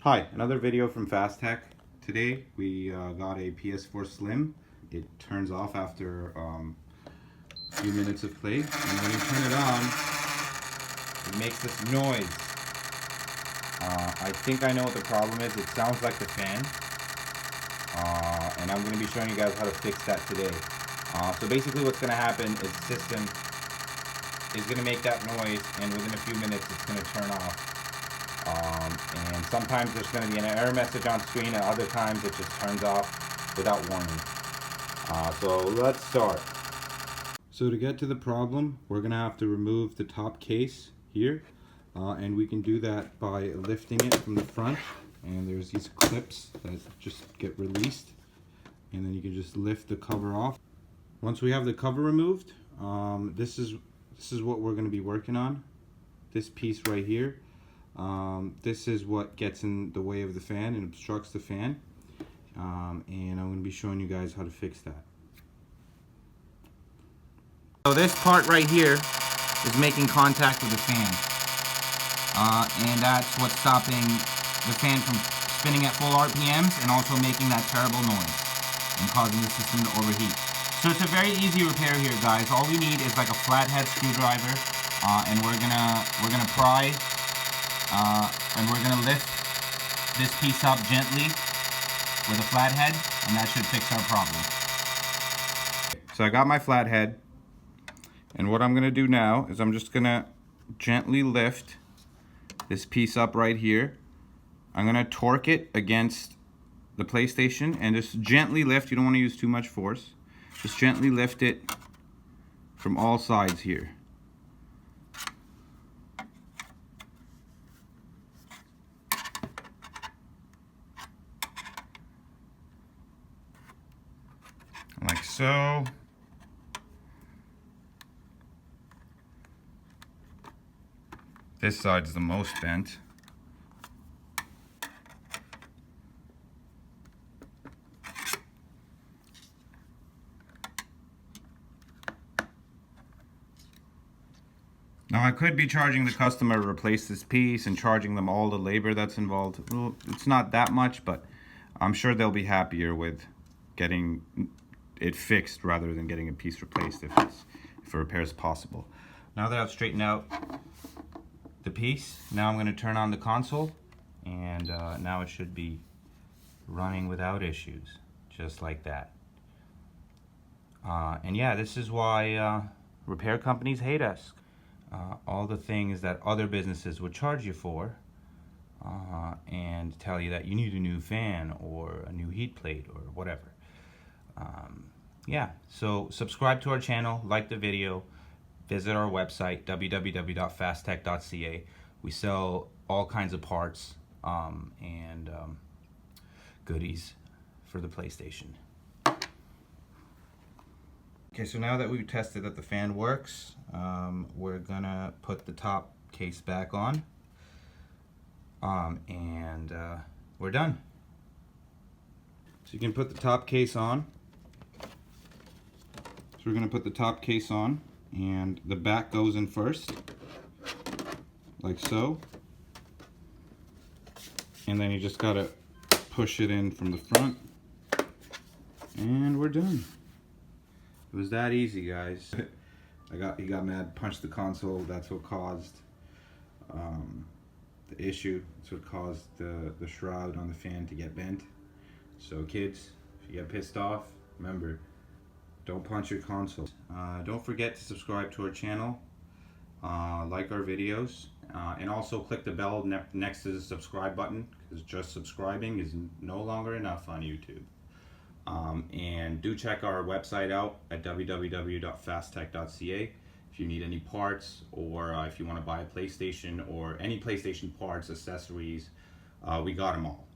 Hi, another video from Fast Tech. Today we got a PS4 Slim. It turns off after a few minutes of play, and when you turn it on, it makes this noise. I think I know what the problem is. It sounds like the fan, and I'm going to be showing you guys how to fix that today. So basically what's going to happen is the system is going to make that noise, and within a few minutes it's going to turn off. And sometimes there's going to be an error message on screen, and other times it just turns off without warning. So let's start. So to get to the problem, we're going to have to remove the top case here, and we can do that by lifting it from the front, and there's these clips that just get released, and then you can just lift the cover off. Once we have the cover removed, this is what we're going to be working on, this piece right here. This is what gets in the way of the fan and obstructs the fan, and I'm going to be showing you guys how to fix that. So this part right here is making contact with the fan, and that's what's stopping the fan from spinning at full RPMs and also making that terrible noise and causing the system to overheat. So it's a very easy repair here, guys. All we need is like a flathead screwdriver, and we're gonna pry. And we're going to lift this piece up gently with a flathead, and that should fix our problem. So I got my flathead, and what I'm going to do now is I'm just going to gently lift this piece up right here. I'm going to torque it against the PlayStation, and just gently lift. You don't want to use too much force. Just gently lift it from all sides here. Like so. This side's the most bent. Now I could be charging the customer to replace this piece and charging them all the labor that's involved. Well, it's not that much, but I'm sure they'll be happier with getting it fixed rather than getting a piece replaced if a repair is possible. Now that I've straightened out the piece, now I'm going to turn on the console, and now it should be running without issues, just like that. And yeah, this is why repair companies hate us. All the things that other businesses would charge you for, and tell you that you need a new fan or a new heat plate or whatever. Yeah, so subscribe to our channel, like the video, visit our website www.fasttech.ca. We sell all kinds of parts and goodies for the PlayStation. Okay, so now that we've tested that the fan works, we're gonna put the top case back on, and we're done. So you can put the top case on. So we're going to put the top case on, and the back goes in first, like so. And then you just got to push it in from the front, and we're done. It was that easy, guys. He got mad, punched the console. That's what caused the issue. That's what caused the shroud on the fan to get bent. So kids, if you get pissed off, remember, don't punch your console. Don't forget to subscribe to our channel, like our videos, and also click the bell next to the subscribe button, because just subscribing is no longer enough on YouTube. And do check our website out at www.fasttech.ca if you need any parts, or if you want to buy a PlayStation or any PlayStation parts, accessories, we got them all.